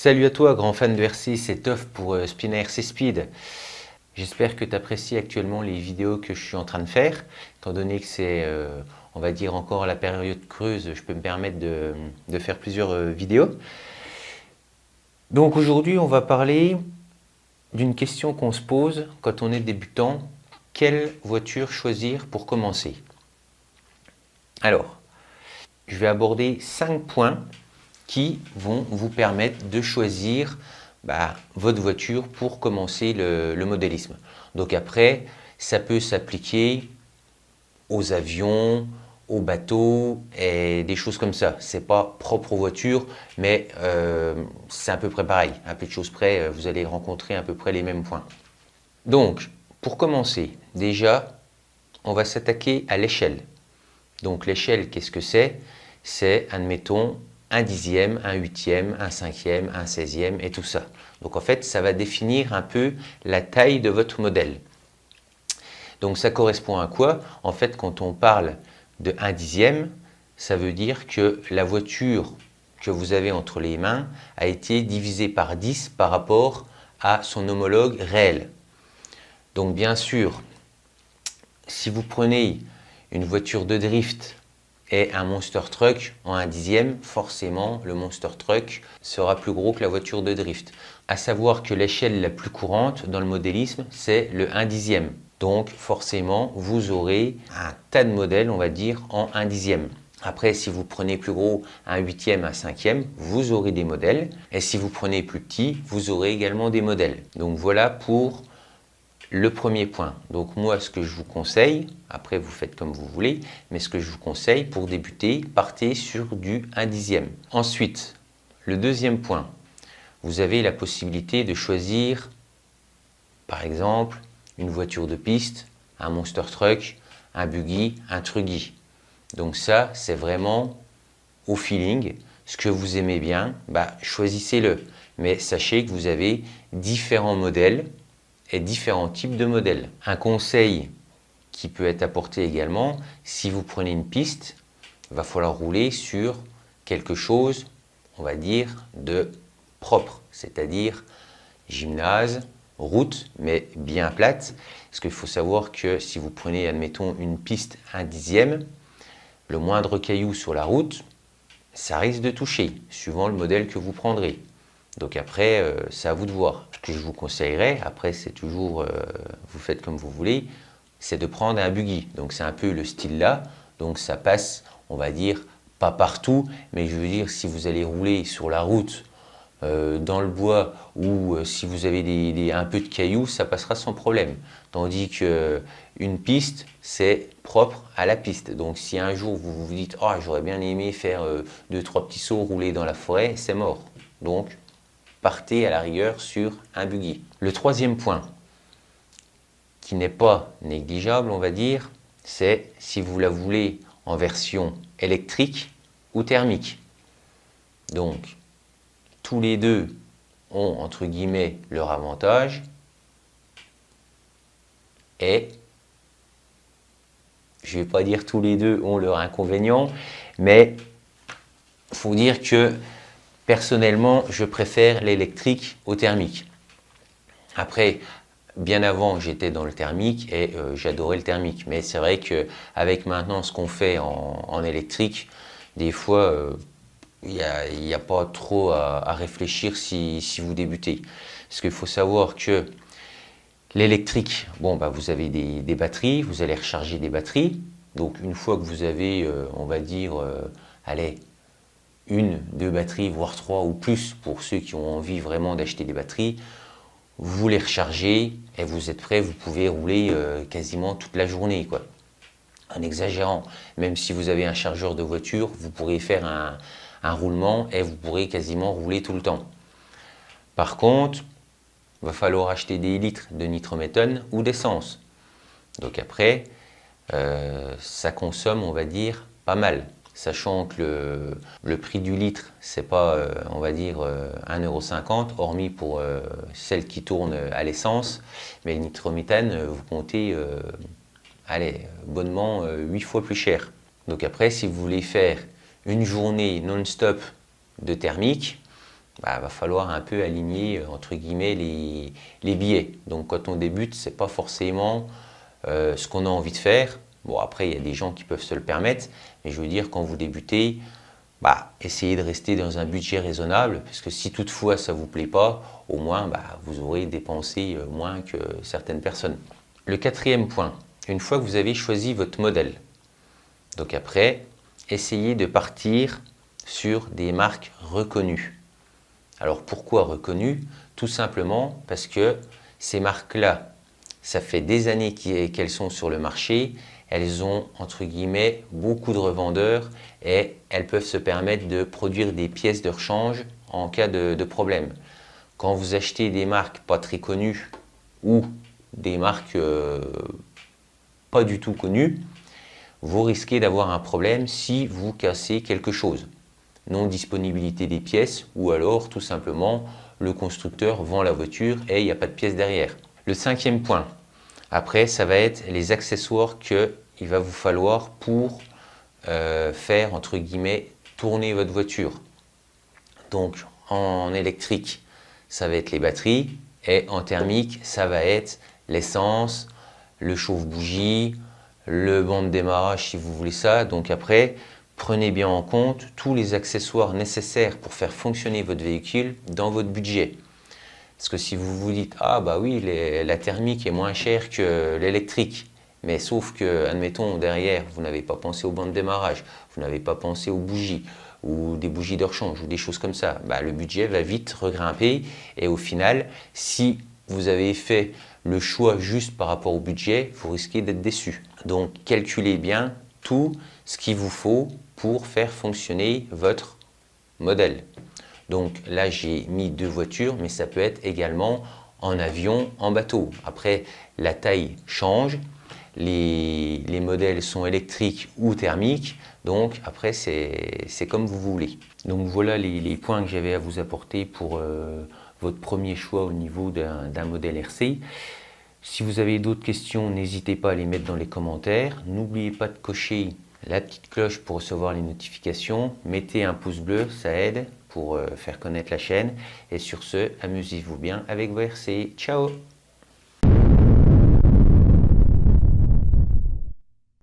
Salut à toi, grand fan de RC, c'est Toff pour Spin RC Speed. J'espère que tu apprécies actuellement les vidéos que je suis en train de faire. Étant donné que c'est, on va dire, encore la période creuse, je peux me permettre de faire plusieurs vidéos. Donc aujourd'hui, on va parler d'une question qu'on se pose quand on est débutant. Quelle voiture choisir pour commencer? Alors, je vais aborder 5 points qui vont vous permettre de choisir votre voiture pour commencer le modélisme. Donc après, ça peut s'appliquer aux avions, aux bateaux et des choses comme ça. C'est pas propre aux voitures, mais c'est à peu près pareil. À peu de choses près, vous allez rencontrer à peu près les mêmes points. Donc, pour commencer, déjà, on va s'attaquer à l'échelle. Donc l'échelle, qu'est-ce que c'est? C'est, admettons, un dixième, un huitième, un cinquième, un 16e et tout ça. Donc en fait, ça va définir un peu la taille de votre modèle. Donc ça correspond à quoi? En fait, quand on parle de 1 dixième, ça veut dire que la voiture que vous avez entre les mains a été divisée par 10 par rapport à son homologue réel. Donc bien sûr, si vous prenez une voiture de drift et un monster truck en 1 dixième, forcément le monster truck sera plus gros que la voiture de drift. À savoir que l'échelle la plus courante dans le modélisme, c'est le 1 dixième. Donc forcément, vous aurez un tas de modèles, on va dire, en 1 dixième. Après, si vous prenez plus gros, un huitième, un cinquième, vous aurez des modèles. Et si vous prenez plus petit, vous aurez également des modèles. Donc voilà pour le premier point. Donc moi, ce que je vous conseille, après vous faites comme vous voulez, mais ce que je vous conseille pour débuter, partez sur du 1 dixième. Ensuite, le deuxième point, vous avez la possibilité de choisir, par exemple, une voiture de piste, un monster truck, un buggy, un truggy. Donc ça, c'est vraiment au feeling. Ce que vous aimez bien, choisissez-le. Mais sachez que vous avez différents modèles et différents types de modèles. Un conseil qui peut être apporté également, si vous prenez une piste, il va falloir rouler sur quelque chose, on va dire, de propre, c'est-à-dire gymnase, route, mais bien plate. Parce qu'il faut savoir que si vous prenez, admettons, une piste 1 dixième, le moindre caillou sur la route, ça risque de toucher, suivant le modèle que vous prendrez. Donc après, c'est à vous de voir. Ce que je vous conseillerais, après c'est toujours, vous faites comme vous voulez, c'est de prendre un buggy. Donc c'est un peu le style là, donc ça passe, on va dire, pas partout, mais je veux dire, si vous allez rouler sur la route, dans le bois, ou si vous avez un peu de cailloux, ça passera sans problème. Tandis qu'une piste, c'est propre à la piste. Donc si un jour vous vous dites « Oh, j'aurais bien aimé faire 2-3 petits sauts, rouler dans la forêt », c'est mort. Donc partez à la rigueur sur un buggy. Le troisième point, qui n'est pas négligeable, on va dire, c'est si vous la voulez en version électrique ou thermique. Donc, tous les deux ont, entre guillemets, leur avantage et, je ne vais pas dire tous les deux ont leur inconvénient, mais il faut dire que personnellement, je préfère l'électrique au thermique. Après, bien avant, j'étais dans le thermique et j'adorais le thermique. Mais c'est vrai qu'avec maintenant ce qu'on fait en électrique, des fois, il n'y a pas trop à réfléchir si vous débutez. Parce qu'il faut savoir que l'électrique, vous avez des batteries, vous allez recharger des batteries. Donc une fois que vous avez, on va dire, allez, 1, 2 batteries, voire 3 ou plus pour ceux qui ont envie vraiment d'acheter des batteries, vous les rechargez et vous êtes prêt, vous pouvez rouler quasiment toute la journée, quoi. En exagérant, même si vous avez un chargeur de voiture, vous pourrez faire un roulement et vous pourrez quasiment rouler tout le temps. Par contre, il va falloir acheter des litres de nitrométhane ou d'essence. Donc après, ça consomme, on va dire, pas mal. Sachant que le prix du litre, c'est pas, on va dire, 1,50 €, hormis pour celle qui tourne à l'essence. Mais le nitrométhane, vous comptez, allez, bonnement 8 fois plus cher. Donc après, si vous voulez faire une journée non-stop de thermique, va falloir un peu aligner entre guillemets les billets. Donc quand on débute, c'est pas forcément ce qu'on a envie de faire. Bon, après, il y a des gens qui peuvent se le permettre, mais je veux dire, quand vous débutez, essayez de rester dans un budget raisonnable, parce que si toutefois ça ne vous plaît pas, au moins vous aurez dépensé moins que certaines personnes. Le quatrième point, une fois que vous avez choisi votre modèle, donc après, essayez de partir sur des marques reconnues. Alors pourquoi reconnues? Tout simplement parce que ces marques-là, ça fait des années qu'elles sont sur le marché, elles ont entre guillemets beaucoup de revendeurs et elles peuvent se permettre de produire des pièces de rechange en cas de problème. Quand vous achetez des marques pas très connues ou des marques pas du tout connues, vous risquez d'avoir un problème si vous cassez quelque chose. Non-disponibilité des pièces ou alors tout simplement le constructeur vend la voiture et il n'y a pas de pièces derrière. Le cinquième point, après ça va être les accessoires qu'il va vous falloir pour faire entre guillemets tourner votre voiture. Donc en électrique, ça va être les batteries et en thermique, ça va être l'essence, le chauffe-bougie, le banc de démarrage si vous voulez ça. Donc après, prenez bien en compte tous les accessoires nécessaires pour faire fonctionner votre véhicule dans votre budget. Parce que si vous vous dites, ah bah oui, la thermique est moins chère que l'électrique, mais sauf que, admettons, derrière, vous n'avez pas pensé au banc de démarrage, vous n'avez pas pensé aux bougies, ou des bougies de rechange, ou des choses comme ça, le budget va vite regrimper, et au final, si vous avez fait le choix juste par rapport au budget, vous risquez d'être déçu. Donc, calculez bien tout ce qu'il vous faut pour faire fonctionner votre modèle. Donc là, j'ai mis 2 voitures, mais ça peut être également en avion, en bateau. Après, la taille change, les modèles sont électriques ou thermiques, donc après, c'est comme vous voulez. Donc voilà les points que j'avais à vous apporter pour votre premier choix au niveau d'un modèle RC. Si vous avez d'autres questions, n'hésitez pas à les mettre dans les commentaires. N'oubliez pas de cocher la petite cloche pour recevoir les notifications. Mettez un pouce bleu, ça aide pour faire connaître la chaîne. Et sur ce, amusez-vous bien avec vos RC. Ciao!